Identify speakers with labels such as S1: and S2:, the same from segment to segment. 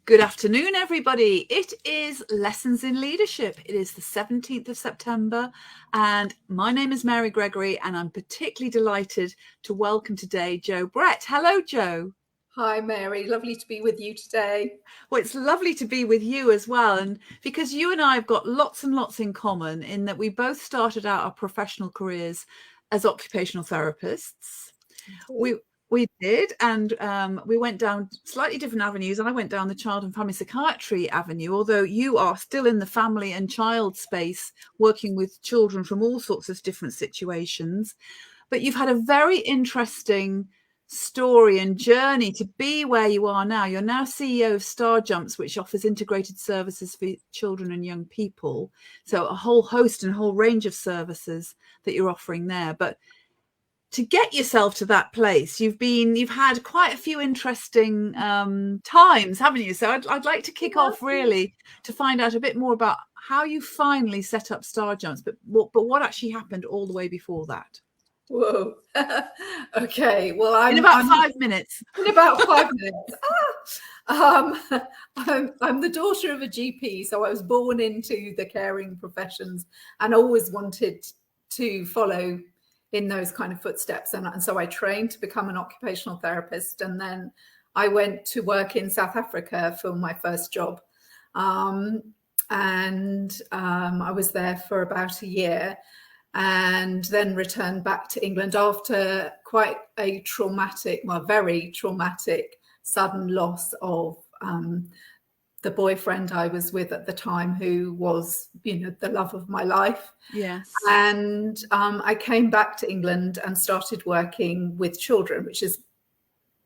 S1: Good afternoon, everybody. It is Lessons in Leadership. It is the 17th of September, and my name is Mary Gregory, and I'm particularly delighted to welcome today Jo Brett. Hello, Jo.
S2: Hi, Mary. Lovely to be with you today.
S1: Well, it's lovely to be with you as well, and because you and I have got lots and lots in common in that we both started out our professional careers as occupational therapists. We did, and we went down slightly different avenues. I went down the child and family psychiatry avenue, although you are still in the family and child space, working with children from all sorts of different situations. But you've had a very interesting story and journey to be where you are now. You're now CEO of Starjumpz, which offers integrated services for children and young people. So a whole host and a whole range of services that you're offering there. But to get yourself to that place, you've had quite a few interesting times, haven't you? So I'd like to kick off really to find out a bit more about how you finally set up Starjumpz, but what actually happened all the way before that.
S2: Whoa. Okay. Well, I'm
S1: in about 5 minutes.
S2: In about 5 minutes. I'm the daughter of a GP, so I was born into the caring professions and always wanted to follow in those kind of footsteps. And so I trained to become an occupational therapist. And then I went to work in South Africa for my first job. I was there for about a year and then returned back to England after quite a very traumatic, sudden loss of the boyfriend I was with at the time, who was, the love of my life.
S1: Yes.
S2: And I came back to England and started working with children, which is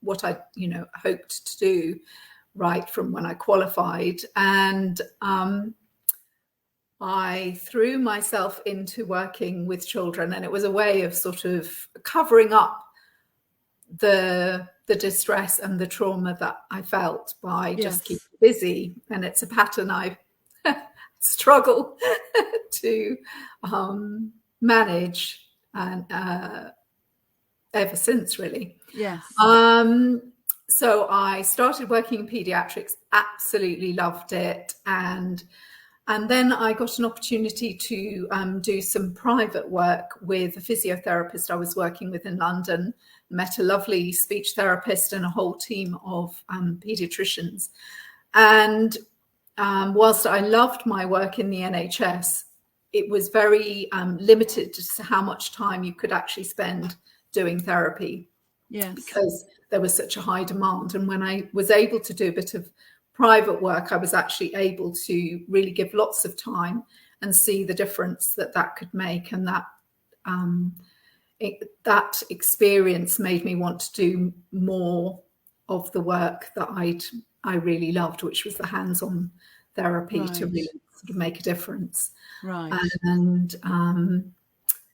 S2: what I, hoped to do right from when I qualified. And I threw myself into working with children, and it was a way of sort of covering up the distress and the trauma that I felt by just keeping busy. And it's a pattern I struggle to manage and ever since, really.
S1: Yes.
S2: So I started working in pediatrics, absolutely loved it. And then I got an opportunity to do some private work with a physiotherapist I was working with in London, met a lovely speech therapist and a whole team of pediatricians. And whilst I loved my work in the NHS, it was very limited to how much time you could actually spend doing therapy.
S1: Yes.
S2: Because there was such a high demand. And when I was able to do a bit of private work, I was actually able to really give lots of time and see the difference that could make. And that experience made me want to do more of the work that I really loved, which was the hands-on therapy to really sort of make a difference.
S1: Right.
S2: And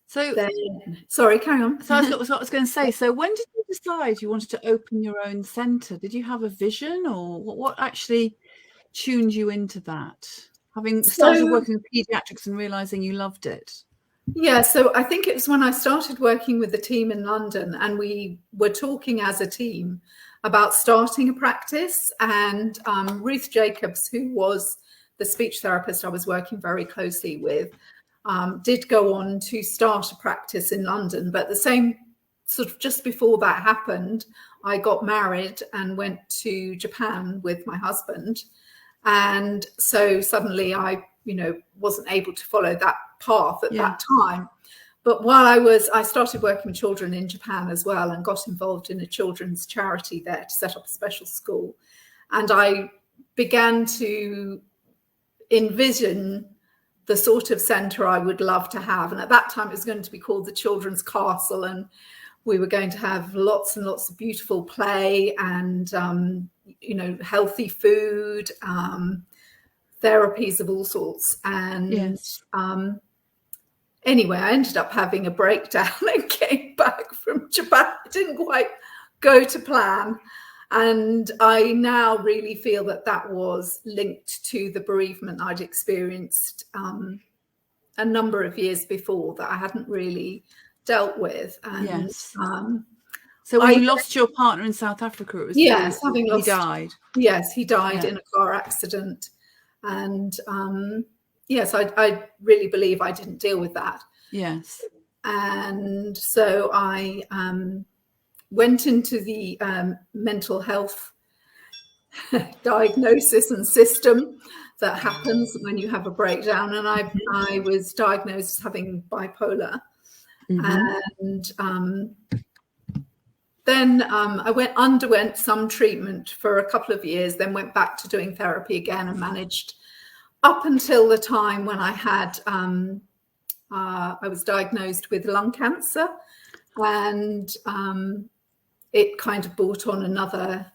S2: sorry, carry on.
S1: So that's what I was going to say. So when did you decide you wanted to open your own centre? Did you have a vision, or what actually tuned you into that? Having started working with paediatrics and realising you loved it.
S2: Yeah, so I think it was when I started working with the team in London, and we were talking as a team about starting a practice. And Ruth Jacobs, who was the speech therapist I was working very closely with, did go on to start a practice in London. But the same sort of just before that happened, I got married and went to Japan with my husband. And so suddenly I, wasn't able to follow that path at that time. But while I started working with children in Japan as well, and got involved in a children's charity there to set up a special school. And I began to envision the sort of centre I would love to have. And at that time, it was going to be called the Children's Castle. And we were going to have lots and lots of beautiful play and, healthy food, therapies of all sorts. And anyway, I ended up having a breakdown and came back from Japan. It didn't quite go to plan. And I now really feel that was linked to the bereavement I'd experienced a number of years before that I hadn't really dealt with. And
S1: So when you lost your partner in South Africa, it was
S2: yes,
S1: he died.
S2: Yes, he died.
S1: Yes,
S2: having lost.
S1: he died.
S2: Yes, he died
S1: Yeah.
S2: in a car accident, and yes, I really believe I didn't deal with that.
S1: Yes.
S2: And so I went into the mental health diagnosis and system that happens when you have a breakdown, and I was diagnosed as having bipolar. And then I underwent some treatment for a couple of years, then went back to doing therapy again, and managed up until the time when I had I was diagnosed with lung cancer, and it kind of brought on another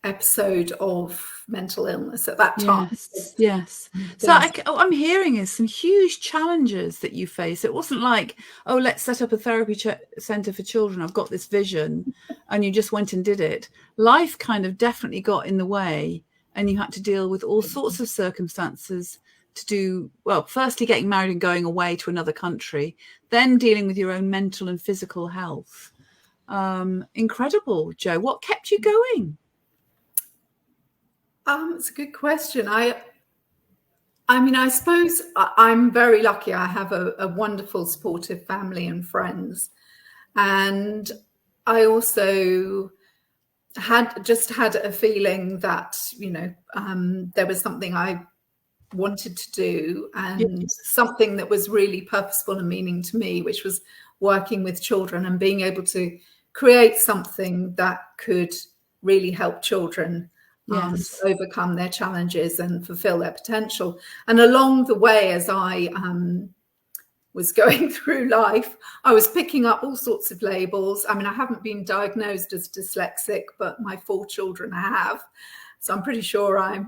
S2: episode of mental illness at that time.
S1: Yes. So what I'm hearing is some huge challenges that you face. It wasn't like, oh, let's set up a therapy centre for children. I've got this vision, and you just went and did it. Life kind of definitely got in the way, and you had to deal with all sorts of circumstances to do, well, firstly getting married and going away to another country, then dealing with your own mental and physical health. Incredible, Jo. What kept you going?
S2: It's a good question. I mean, I suppose I'm very lucky. I have a wonderful, supportive family and friends. And I also had a feeling that, you know, there was something I wanted to do, and something that was really purposeful and meaning to me, which was working with children and being able to create something that could really help children to overcome their challenges and fulfill their potential. And along the way, as I was going through life, I was picking up all sorts of labels. I mean, I haven't been diagnosed as dyslexic, but my 4 children have. So I'm pretty sure I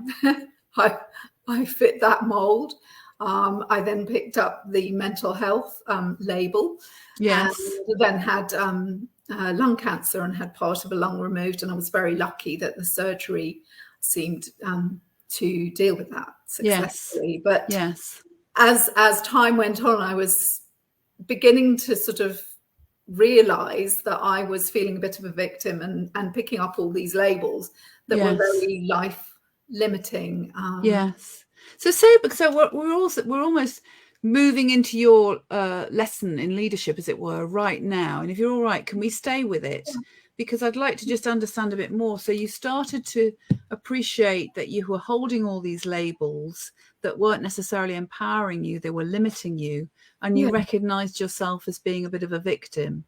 S2: fit that mold. I then picked up the mental health label.
S1: Yes.
S2: And then had lung cancer and had part of a lung removed. And I was very lucky that the surgery seemed to deal with that successfully. But as time went on, I was beginning to sort of realize that I was feeling a bit of a victim and picking up all these labels that were very life limiting.
S1: So we're almost moving into your lesson in leadership, as it were, right now. And if you're all right, can we stay with it? Because I'd like to just understand a bit more. So you started to appreciate that you were holding all these labels that weren't necessarily empowering you, they were limiting you, and you recognized yourself as being a bit of a victim.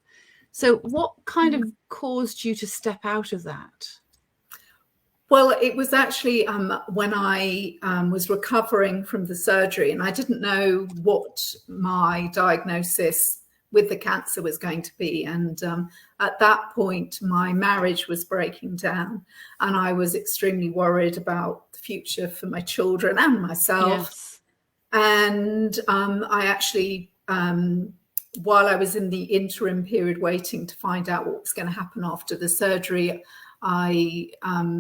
S1: So what kind of caused you to step out of that?
S2: Well, it was actually when I was recovering from the surgery, and I didn't know what my diagnosis with the cancer was going to be. And at that point, my marriage was breaking down, and I was extremely worried about the future for my children and myself. And I actually, while I was in the interim period waiting to find out what was going to happen after the surgery, I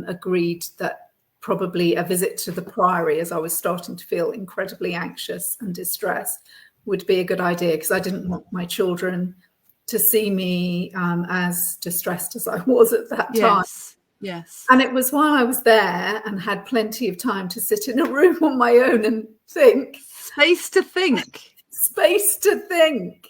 S2: agreed that probably a visit to the Priory, as I was starting to feel incredibly anxious and distressed, would be a good idea, because I didn't want my children to see me as distressed as I was at that time. And it was while I was there and had plenty of time to sit in a room on my own and think.
S1: Space to think.
S2: Space to think.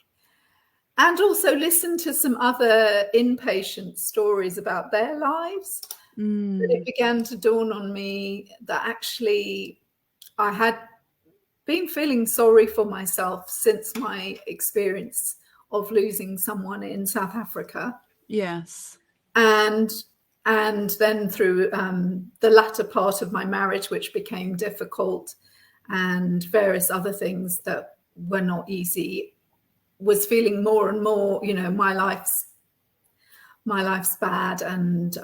S2: And also listen to some other inpatient stories about their lives. That it began to dawn on me that actually I had been feeling sorry for myself since my experience of losing someone in South Africa. And then through the latter part of my marriage, which became difficult, and various other things that were not easy, was feeling more and more, you know, my life's bad. And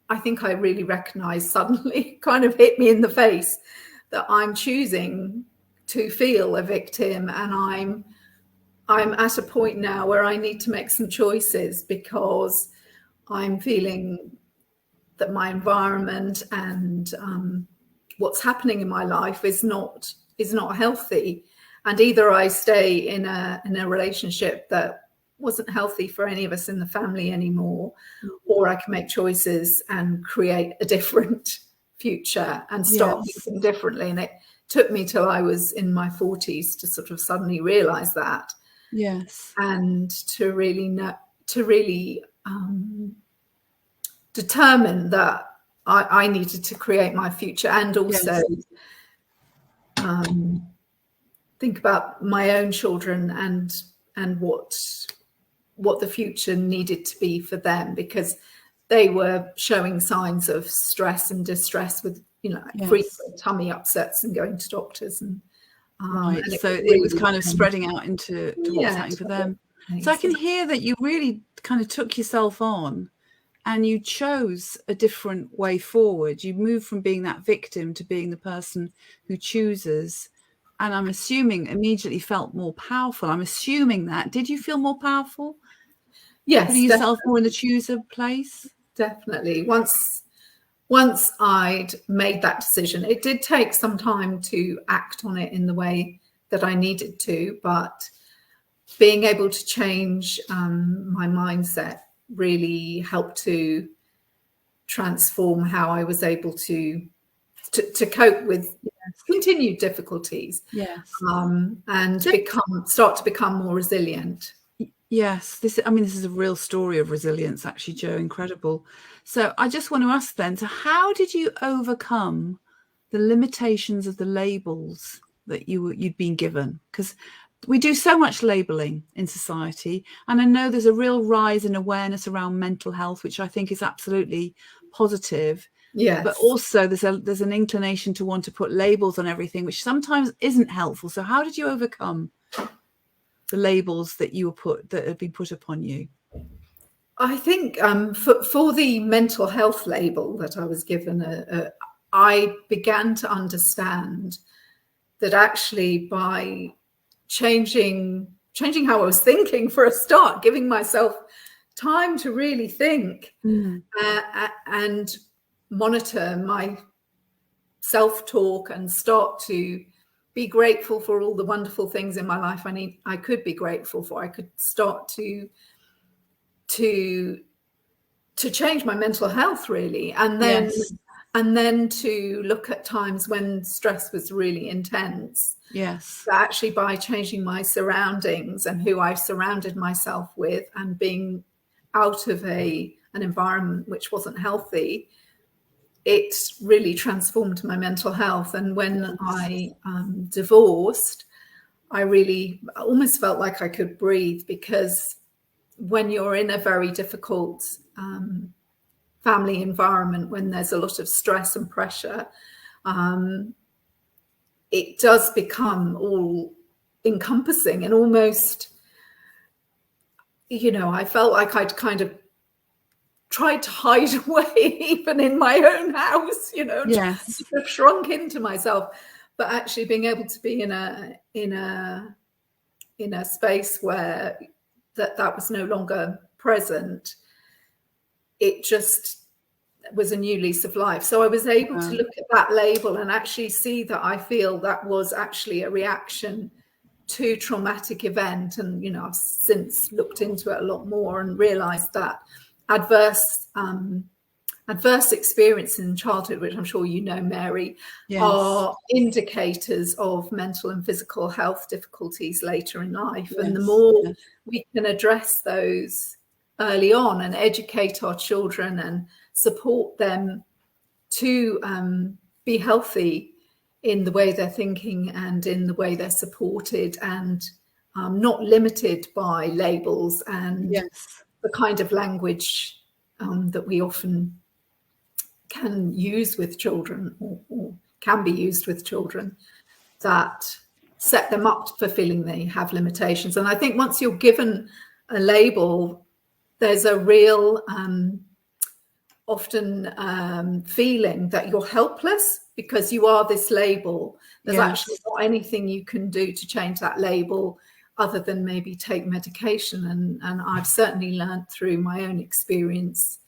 S2: I think I really recognized suddenly, kind of hit me in the face, that I'm choosing to feel a victim, and I'm at a point now where I need to make some choices, because I'm feeling that my environment and what's happening in my life is not healthy. And either I stay in a relationship that wasn't healthy for any of us in the family anymore, or I can make choices and create a different future and start thinking differently. And it took me till I was in my 40s to sort of suddenly realize that.
S1: Yes.
S2: And to really determine that I needed to create my future, and also think about my own children and what the future needed to be for them, because they were showing signs of stress and distress with, frequent tummy upsets and going to doctors. And
S1: right.
S2: and
S1: so
S2: really
S1: it was kind of spreading out into what was happening for them. So I can hear that you really kind of took yourself on and you chose a different way forward. You moved from being that victim to being the person who chooses. And I'm assuming immediately felt more powerful. I'm assuming that. Did you feel more powerful?
S2: Yes.
S1: Putting yourself more in the chooser place?
S2: Definitely. Once I'd made that decision, it did take some time to act on it in the way that I needed to, but being able to change my mindset really helped to transform how I was able to cope with continued difficulties.
S1: Yes.
S2: And start to become more resilient.
S1: Yes, this is a real story of resilience, actually, Jo. Incredible. So I just want to ask then, so how did you overcome the limitations of the labels that you'd been given? Because we do so much labeling in society, and I know there's a real rise in awareness around mental health, which I think is absolutely positive.
S2: Yes.
S1: But also there's an inclination to want to put labels on everything, which sometimes isn't helpful. So how did you overcome the labels that had been put upon you?
S2: I think for the mental health label that I was given, I began to understand that actually by changing how I was thinking, for a start, giving myself time to really think and monitor my self-talk and start to be grateful for all the wonderful things in my life I could be grateful for. I could start to change my mental health, really, and then to look at times when stress was really intense.
S1: Yes.
S2: Actually, by changing my surroundings and who I surrounded myself with, and being out of an environment which wasn't healthy, it really transformed my mental health. And when I divorced, I really almost felt like I could breathe, because when you're in a very difficult family environment, when there's a lot of stress and pressure, it does become all encompassing, and almost, I felt like I'd kind of tried to hide away even in my own house,
S1: Yes.
S2: sort of shrunk into myself. But actually being able to be in a space where that was no longer present, it just was a new lease of life. So I was able to look at that label and actually see that I feel that was actually a reaction to traumatic event. And I've since looked into it a lot more and realized that adverse experience in childhood, which I'm sure Mary, are indicators of mental and physical health difficulties later in life. And the more we can address those early on and educate our children and support them to be healthy in the way they're thinking and in the way they're supported, and not limited by labels and the kind of language that we often can use with children, or can be used with children, that set them up for feeling they have limitations. And I think once you're given a label, there's a real often feeling that you're helpless because you are this label. There's actually not anything you can do to change that label other than maybe take medication. And I've certainly learned through my own experience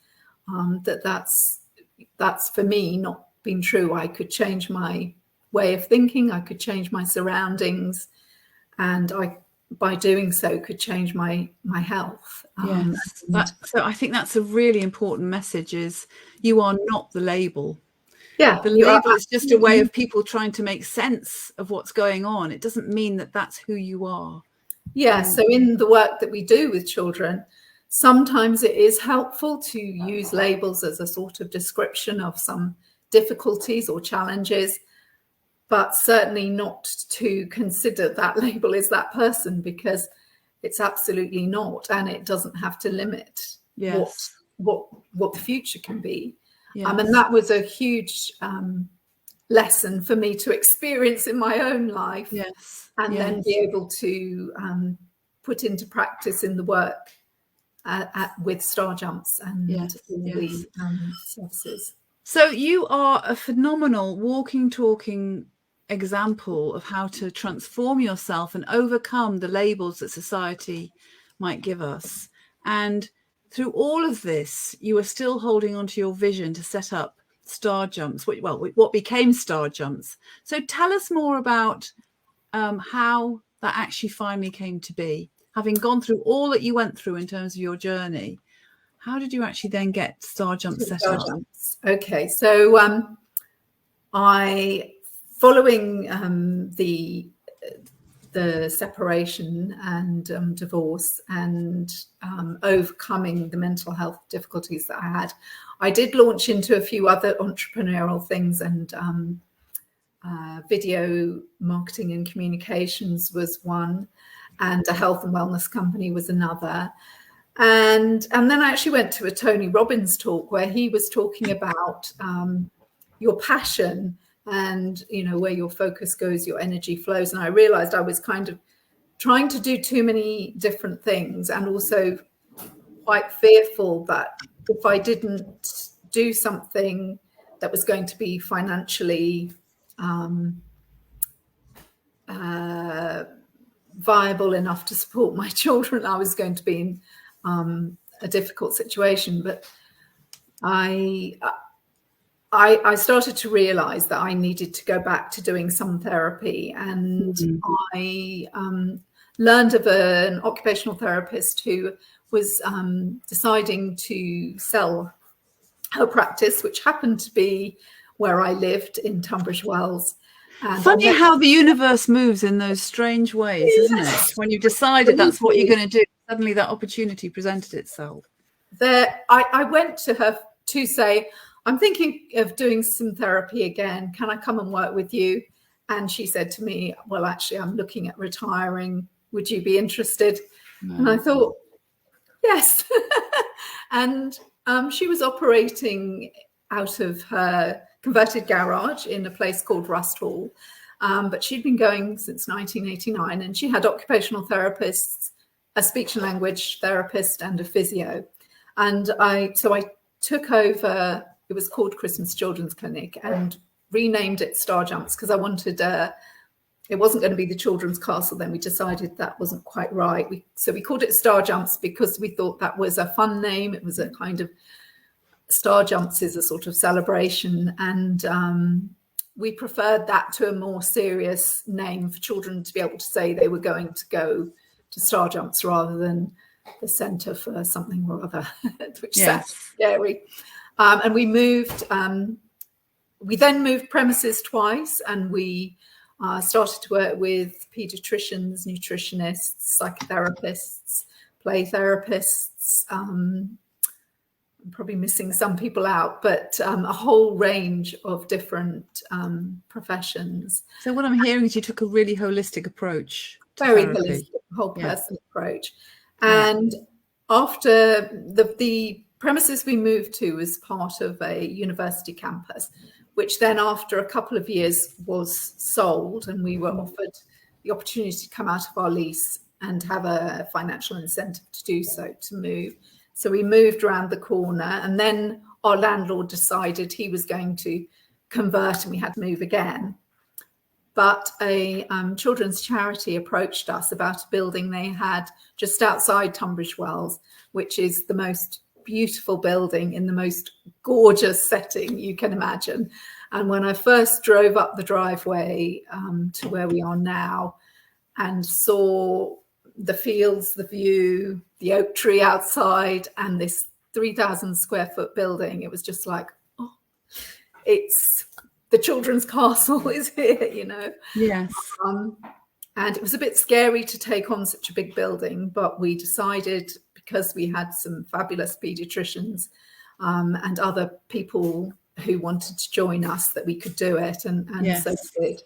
S2: that's for me not been true. I could change my way of thinking, I could change my surroundings, and I by doing so could change my health.
S1: Yes, so I think that's a really important message, is you are not the label.
S2: Yeah,
S1: The label is just a way of people trying to make sense of what's going on. It doesn't mean that that's who you are.
S2: Yeah, so in the work that we do with children, sometimes it is helpful to use labels as a sort of description of some difficulties or challenges, but certainly not to consider that label as that person, because it's absolutely not, and it doesn't have to limit what the future can be. And that was a huge lesson for me to experience in my own life, and then be able to put into practice in the work with Starjumpz and all the services.
S1: So you are a phenomenal walking, talking example of how to transform yourself and overcome the labels that society might give us. And through all of this, you are still holding on to your vision to set up Starjumpz, what became Starjumpz. So tell us more about how that actually finally came to be. Having gone through all that you went through in terms of your journey, how did you actually then get Starjumpz set up?
S2: Okay, so following the separation and divorce and overcoming the mental health difficulties that I had, I did launch into a few other entrepreneurial things, and video marketing and communications was one, and a health and wellness company was another. And then I actually went to a Tony Robbins talk where he was talking about your passion, and where your focus goes, your energy flows. And I realized I was kind of trying to do too many different things, and also quite fearful that if I didn't do something that was going to be financially viable enough to support my children, I was going to be in a difficult situation. But I started to realize that I needed to go back to doing some therapy, and I learned of an occupational therapist who was deciding to sell her practice, which happened to be where I lived in Tunbridge Wells. And
S1: funny how the universe moves in those strange ways, isn't it? When you decided that's what you're going to do, suddenly that opportunity presented itself.
S2: I went to her to say, I'm thinking of doing some therapy again. Can I come and work with you? And she said to me, well, actually, I'm looking at retiring. Would you be interested? No. And I thought, yes. And she was operating out of her converted garage in a place called Rust Hall. But she'd been going since 1989, and she had occupational therapists, a speech and language therapist, and a physio. And I took over. It was called Christmas Children's Clinic, and renamed it Starjumpz because I wanted it wasn't going to be the Children's Castle. Then we decided that wasn't quite right. So we called it Starjumpz because we thought that was a fun name. It was a kind of, Starjumpz is a sort of celebration, and we preferred that to a more serious name for children to be able to say they were going to go to Starjumpz rather than the Centre for something or other, which sounds scary. And we moved. We then moved premises twice, and we started to work with paediatricians, nutritionists, psychotherapists, play therapists. I'm probably missing some people out, but a whole range of different professions.
S1: So what I'm hearing is you took a really holistic approach.
S2: Very holistic, whole person approach. And after the premises we moved to was part of a university campus, which then after a couple of years was sold, and we were offered the opportunity to come out of our lease and have a financial incentive to do so, to move. So we moved around the corner, and then our landlord decided he was going to convert and we had to move again. But a children's charity approached us about a building they had just outside Tunbridge Wells, which is the most beautiful building in the most gorgeous setting you can imagine. And when I first drove up the driveway to where we are now and saw the fields, the view, the oak tree outside, and this 3,000 square foot building. It was just like, oh, it's the children's castle is here, you know.
S1: Yes.
S2: And it was a bit scary to take on such a big building, but we decided, because we had some fabulous paediatricians and other people who wanted to join us, that we could do it, and
S1: Yes.
S2: so we did.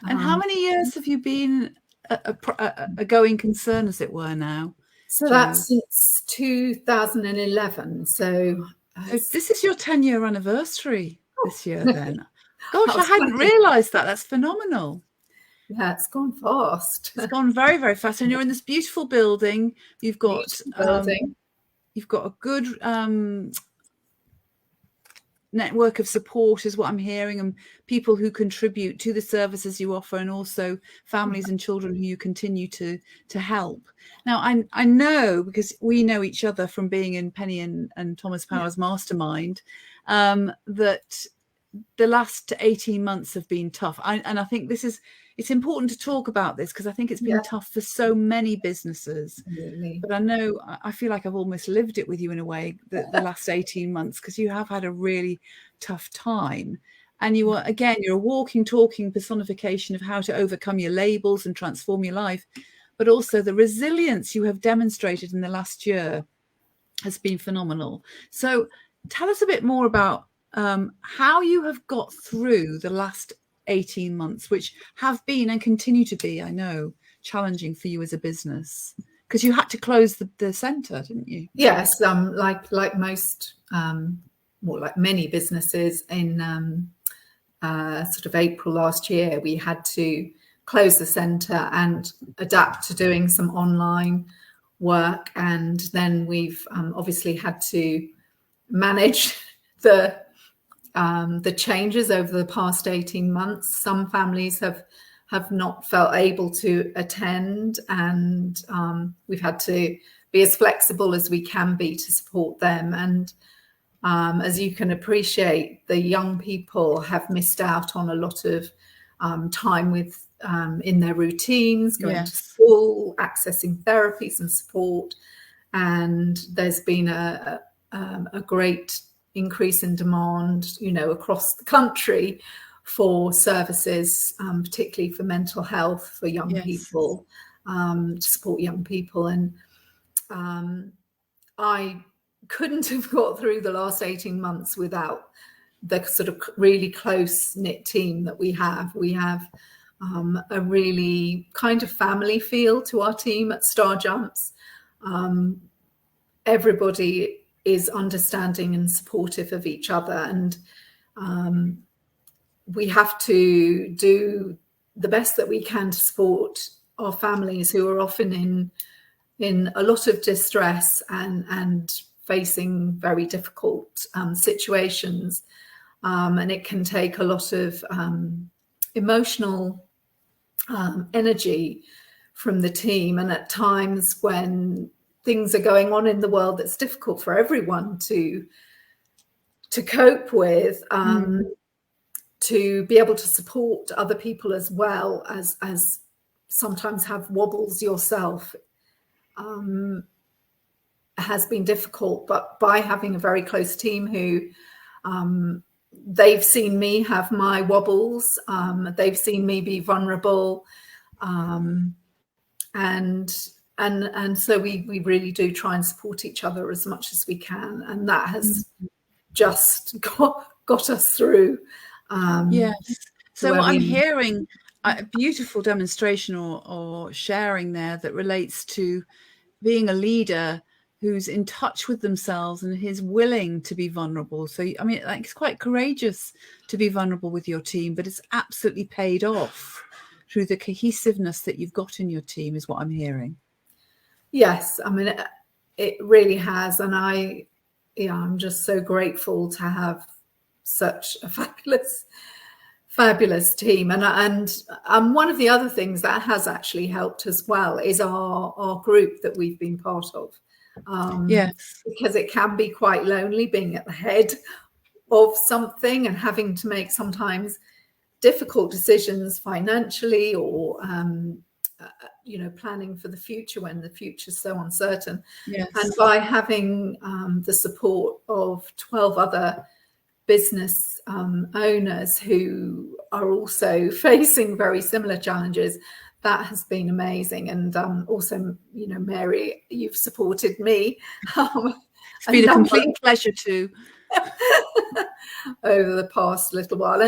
S1: And how many years have you been a going concern, as it were, now?
S2: So that's since 2011. So
S1: this is your 10-year anniversary this year then. Gosh, I hadn't realised that. That's phenomenal.
S2: Yeah, it's gone fast.
S1: It's gone very, very fast. And you're in this beautiful building. You've got you've got a good network of support, is what I'm hearing, and people who contribute to the services you offer, and also families and children who you continue to help. Now, I know, because we know each other from being in Penny and Thomas Power's mastermind, that the last 18 months have been tough. And I think it's important to talk about this, because I think it's been tough for so many businesses.
S2: Absolutely.
S1: But I feel like I've almost lived it with you in a way, the last 18 months, because you have had a really tough time. And you're a walking, talking personification of how to overcome your labels and transform your life. But also the resilience you have demonstrated in the last year has been phenomenal. So tell us a bit more about how you have got through the last 18 months, which have been and continue to be, I know, challenging for you as a business, because you had to close the centre, didn't you?
S2: Yes, like most, like many businesses, in sort of April last year, we had to close the centre and adapt to doing some online work, and then we've obviously had to manage the changes over the past 18 months. Some families have not felt able to attend, and we've had to be as flexible as we can be to support them. And as you can appreciate, the young people have missed out on a lot of time with in their routines, going to school, accessing therapies and support. And there's been a great increase in demand, across the country for services, particularly for mental health for young people, to support young people. And I couldn't have got through the last 18 months without the sort of really close-knit team that we have. We have a really kind of family feel to our team at Starjumpz. Everybody is understanding and supportive of each other, and we have to do the best that we can to support our families, who are often in a lot of distress and facing very difficult situations, and it can take a lot of emotional energy from the team. And at times when things are going on in the world that's difficult for everyone to cope with, to be able to support other people as well as sometimes have wobbles yourself, has been difficult. But by having a very close team who they've seen me have my wobbles, they've seen me be vulnerable, and so we really do try and support each other as much as we can, and that has just got us through.
S1: So what I'm hearing, a beautiful demonstration or sharing there that relates to being a leader who's in touch with themselves and is willing to be vulnerable. So, I mean, it's quite courageous to be vulnerable with your team, but it's absolutely paid off through the cohesiveness that you've got in your team, is what I'm hearing. Yes,
S2: I mean, it really has. And I'm just so grateful to have such a fabulous team. And one of the other things that has actually helped as well is our group that we've been part of. Because it can be quite lonely being at the head of something and having to make sometimes difficult decisions financially or planning for the future when the future's so uncertain.
S1: Yes.
S2: And by having the support of 12 other business owners who are also facing very similar challenges, that has been amazing. And also, Mary, you've supported me.
S1: It's been a complete pleasure too.
S2: over the past little while.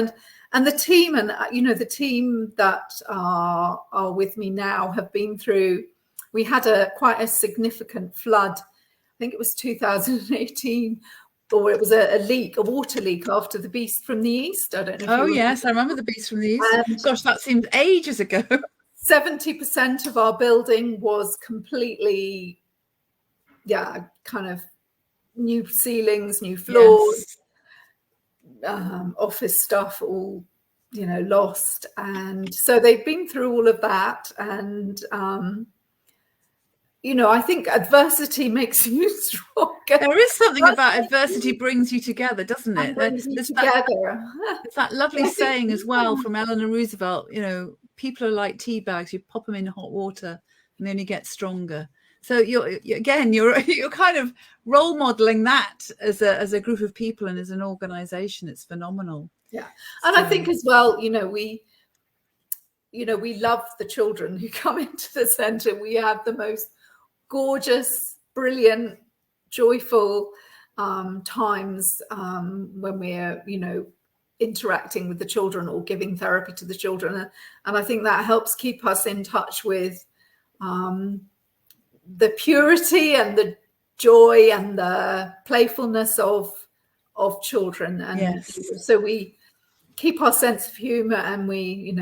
S2: And the team, and the team that are with me now have been through, we had quite a significant flood. I think it was 2018, or it was a water leak after the Beast from the East. I don't know if
S1: Oh, yes, I remember the Beast from the East. Gosh, that seems ages ago.
S2: 70% of our building was completely, kind of new ceilings, new floors, office stuff, all, lost. And so they've been through all of that. And, I think adversity makes you stronger.
S1: There is something about adversity brings you together, doesn't it?
S2: It's that
S1: lovely saying as well from Eleanor Roosevelt, people are like tea bags, you pop them in hot water and then you get stronger. So you're kind of role modeling that as a group of people and as an organization. It's phenomenal.
S2: Yeah. And I think as well, we love the children who come into the center. We have the most gorgeous, brilliant, joyful times when we're, interacting with the children or giving therapy to the children. And I think that helps keep us in touch with the purity and the joy and the playfulness of children. And so we keep our sense of humor, and we,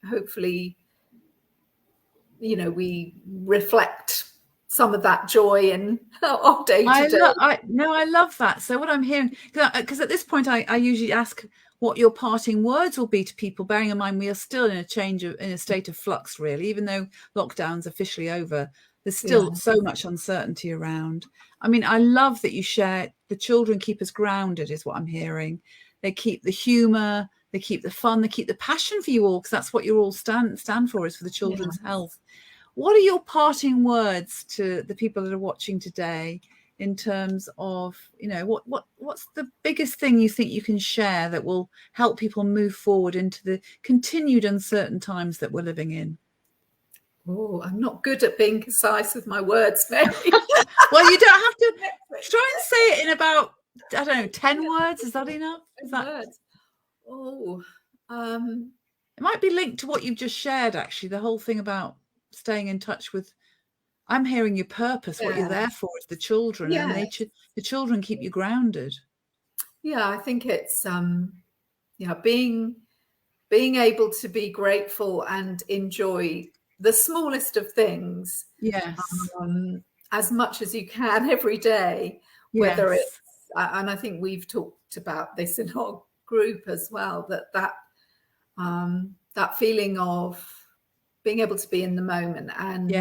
S2: hopefully, we reflect some of that joy in our day to day.
S1: I love that. So what I'm hearing, because at this point I usually ask what your parting words will be to people, bearing in mind we are still in a state of flux, really, even though lockdown's officially over. There's still so much uncertainty around. I mean, I love that you share the children keep us grounded, is what I'm hearing. They keep the humor, they keep the fun, they keep the passion for you all, because that's what you all stand for, is for the children's health. What are your parting words to the people that are watching today in terms of, what's the biggest thing you think you can share that will help people move forward into the continued uncertain times that we're living in?
S2: Oh, I'm not good at being concise with my words, Mary.
S1: Well, you don't have to try and say it in about, 10 words. Is that enough?
S2: Words. Oh,
S1: it might be linked to what you've just shared, actually, the whole thing about staying in touch with, I'm hearing your purpose, what you're there for is the children, and the children keep you grounded. Yeah,
S2: I think it's being able to be grateful and enjoy the smallest of things, as much as you can every day, whether it's, and I think we've talked about this in our group as well, that feeling of being able to be in the moment and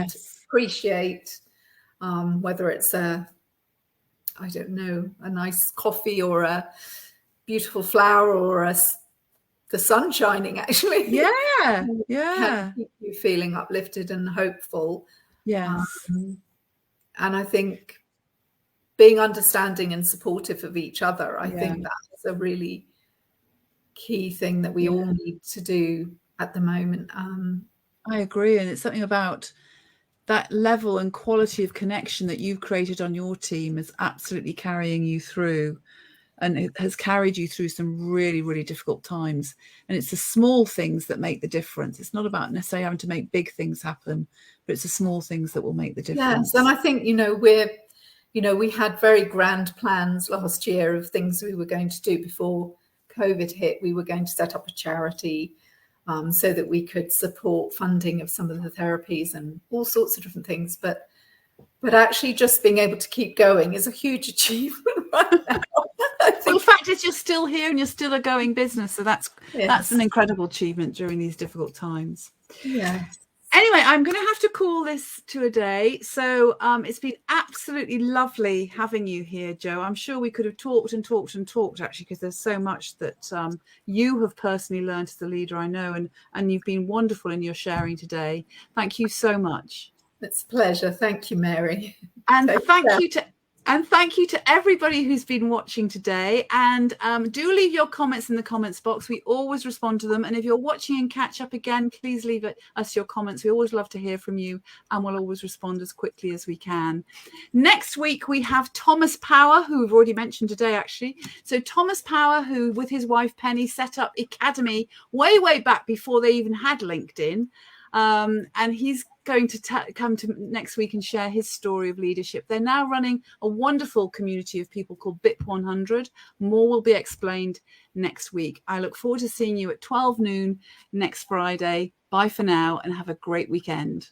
S2: appreciate whether it's a nice coffee or a beautiful flower or the sun shining, actually.
S1: Keep
S2: you feeling uplifted and hopeful. And I think being understanding and supportive of each other, I think that's a really key thing that we all need to do at the moment.
S1: I agree. And it's something about that level and quality of connection that you've created on your team is absolutely carrying you through. And it has carried you through some really, really difficult times. And it's the small things that make the difference. It's not about necessarily having to make big things happen, but it's the small things that will make the difference.
S2: Yes, and I think, we had very grand plans last year of things we were going to do before COVID hit. We were going to set up a charity so that we could support funding of some of the therapies and all sorts of different things. But actually just being able to keep going is a huge achievement right now.
S1: Well, the fact is you're still here and you're still a going business. So that's an incredible achievement during these difficult times.
S2: Yes.
S1: Anyway, I'm going to have to call this to a day. So it's been absolutely lovely having you here, Jo. I'm sure we could have talked and talked and talked, actually, because there's so much that you have personally learned as a leader, I know, and you've been wonderful in your sharing today. Thank you so much.
S2: It's a pleasure. Thank you, Mary.
S1: And thank you to everybody who's been watching today. And do leave your comments in the comments box. We always respond to them. And if you're watching and catch up again, please leave us your comments. We always love to hear from you, and we'll always respond as quickly as we can. Next week, we have Thomas Power, who we've already mentioned today, actually. So Thomas Power, who with his wife Penny set up Academy way back before they even had LinkedIn. And he's going to come to next week and share his story of leadership. They're now running a wonderful community of people called BIP 100. More will be explained next week. I look forward to seeing you at 12 noon next Friday. Bye for now and have a great weekend.